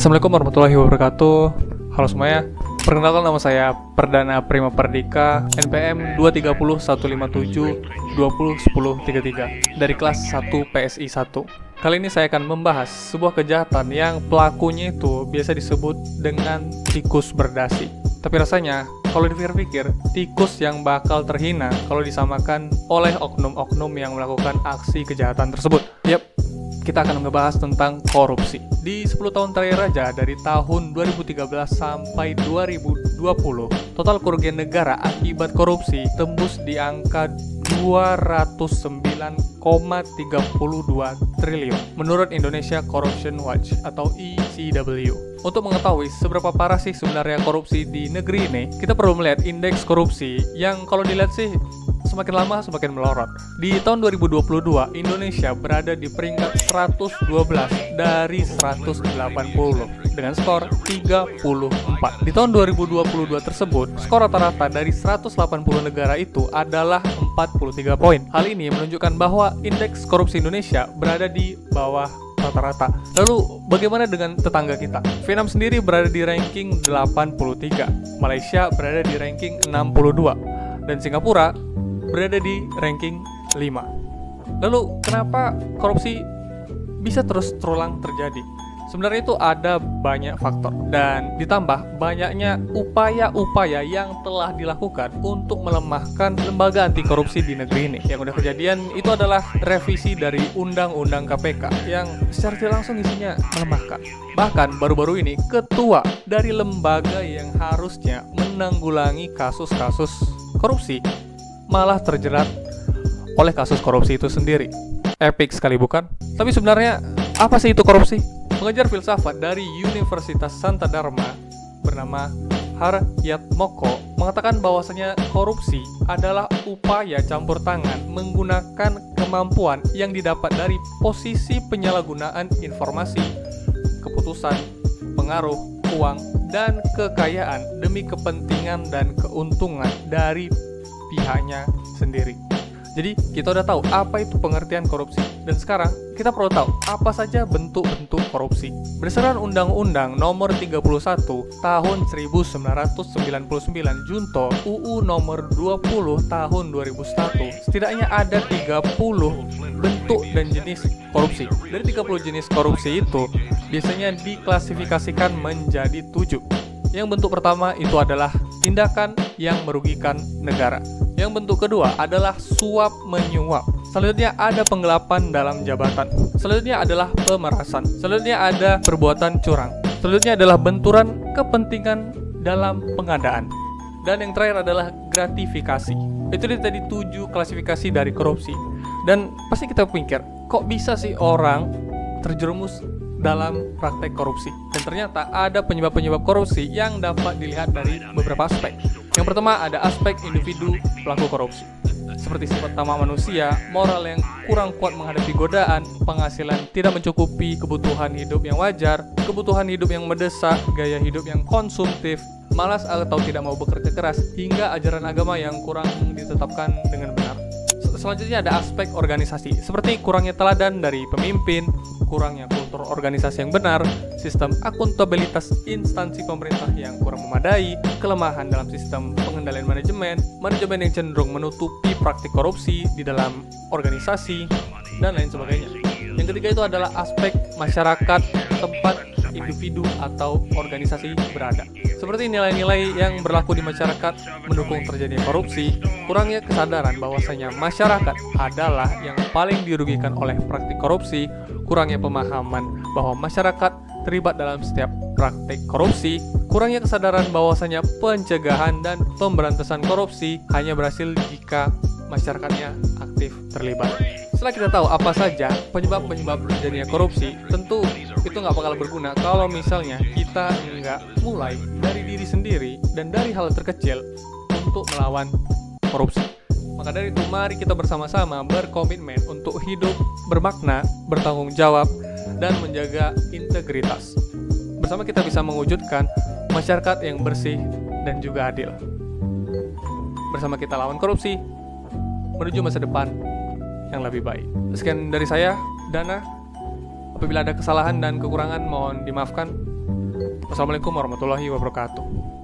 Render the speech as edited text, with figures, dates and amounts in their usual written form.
Assalamualaikum warahmatullahi wabarakatuh. Halo semuanya. Perkenalkan, nama saya Perdana Prima Pardika, NPM 23015720103 dari kelas 1 PSI 1. Kali ini saya akan membahas sebuah kejahatan yang pelakunya itu biasa disebut dengan tikus berdasi. Tapi rasanya kalau dipikir-pikir, tikus yang bakal terhina kalau disamakan oleh oknum-oknum yang melakukan aksi kejahatan tersebut. Yap, kita akan ngebahas tentang korupsi. Di 10 tahun terakhir aja, dari tahun 2013 sampai 2020, total kerugian negara akibat korupsi tembus di angka 209,32 triliun menurut Indonesia Corruption Watch atau ECW. Untuk mengetahui seberapa parah sih sebenarnya korupsi di negeri ini, kita perlu melihat indeks korupsi yang kalau dilihat sih semakin lama semakin melorot. Di tahun 2022, Indonesia berada di peringkat 112 dari 180 dengan skor 34. Di tahun 2022 tersebut, skor rata-rata dari 180 negara itu adalah 43 poin. Hal ini menunjukkan bahwa indeks korupsi Indonesia berada di bawah rata-rata. Lalu bagaimana dengan tetangga kita? Vietnam sendiri berada di ranking 83, Malaysia berada di ranking 62, dan Singapura berada di ranking 5. Lalu kenapa korupsi bisa terus terulang terjadi? Sebenarnya itu ada banyak faktor, dan ditambah banyaknya upaya-upaya yang telah dilakukan untuk melemahkan lembaga anti korupsi di negeri ini. Yang udah kejadian itu adalah revisi dari Undang-Undang KPK yang secara tidak langsung isinya melemahkan. Bahkan baru-baru ini ketua dari lembaga yang harusnya menanggulangi kasus-kasus korupsi malah terjerat oleh kasus korupsi itu sendiri. Epic sekali, bukan? Tapi sebenarnya apa sih itu korupsi? Pengajar filsafat dari Universitas Santa Dharma bernama Haryatmoko mengatakan bahwasanya korupsi adalah upaya campur tangan menggunakan kemampuan yang didapat dari posisi penyalahgunaan informasi, keputusan, pengaruh, uang, dan kekayaan demi kepentingan dan keuntungan dari pihaknya sendiri. Jadi kita udah tahu apa itu pengertian korupsi, dan sekarang kita perlu tahu apa saja bentuk-bentuk korupsi. Berdasarkan Undang-Undang Nomor 31 Tahun 1999 Junto UU Nomor 20 Tahun 2001, setidaknya ada 30 bentuk dan jenis korupsi. Dari 30 jenis korupsi itu biasanya diklasifikasikan menjadi 7. Yang bentuk pertama itu adalah tindakan yang merugikan negara. Yang bentuk kedua adalah suap menyuap. Selanjutnya ada penggelapan dalam jabatan. Selanjutnya adalah pemerasan. Selanjutnya ada perbuatan curang. Selanjutnya adalah benturan kepentingan dalam pengadaan. Dan yang terakhir adalah gratifikasi. Itu dia tadi 7 klasifikasi dari korupsi. Dan pasti kita pikir, kok bisa sih orang terjerumus dalam praktek korupsi? Dan ternyata ada penyebab-penyebab korupsi yang dapat dilihat dari beberapa aspek. Yang pertama ada aspek individu pelaku korupsi, seperti sifat tamak manusia, moral yang kurang kuat menghadapi godaan, penghasilan tidak mencukupi kebutuhan hidup yang wajar, kebutuhan hidup yang mendesak, gaya hidup yang konsumtif, malas atau tidak mau bekerja keras, hingga ajaran agama yang kurang ditetapkan dengan benar. Selanjutnya ada aspek organisasi, seperti kurangnya teladan dari pemimpin, kurangnya kultur organisasi yang benar, sistem akuntabilitas instansi pemerintah yang kurang memadai, kelemahan dalam sistem pengendalian manajemen yang cenderung menutupi praktik korupsi di dalam organisasi, dan lain sebagainya. Yang ketiga itu adalah aspek masyarakat tempat individu atau organisasi berada, seperti nilai-nilai yang berlaku di masyarakat mendukung terjadinya korupsi, kurangnya kesadaran bahwasanya masyarakat adalah yang paling dirugikan oleh praktik korupsi, kurangnya pemahaman bahwa masyarakat terlibat dalam setiap praktik korupsi, kurangnya kesadaran bahwasanya pencegahan dan pemberantasan korupsi hanya berhasil jika masyarakatnya aktif terlibat. Setelah kita tahu apa saja penyebab-penyebab terjadinya korupsi, tentu itu nggak bakal berguna kalau misalnya kita nggak mulai dari diri sendiri dan dari hal terkecil untuk melawan korupsi. Maka dari itu, mari kita bersama-sama berkomitmen untuk hidup bermakna, bertanggung jawab, dan menjaga integritas. Bersama kita bisa mewujudkan masyarakat yang bersih dan juga adil. Bersama kita lawan korupsi, menuju masa depan yang lebih baik. Sekian dari saya, Dana. Apabila ada kesalahan dan kekurangan, mohon dimaafkan. Wassalamualaikum warahmatullahi wabarakatuh.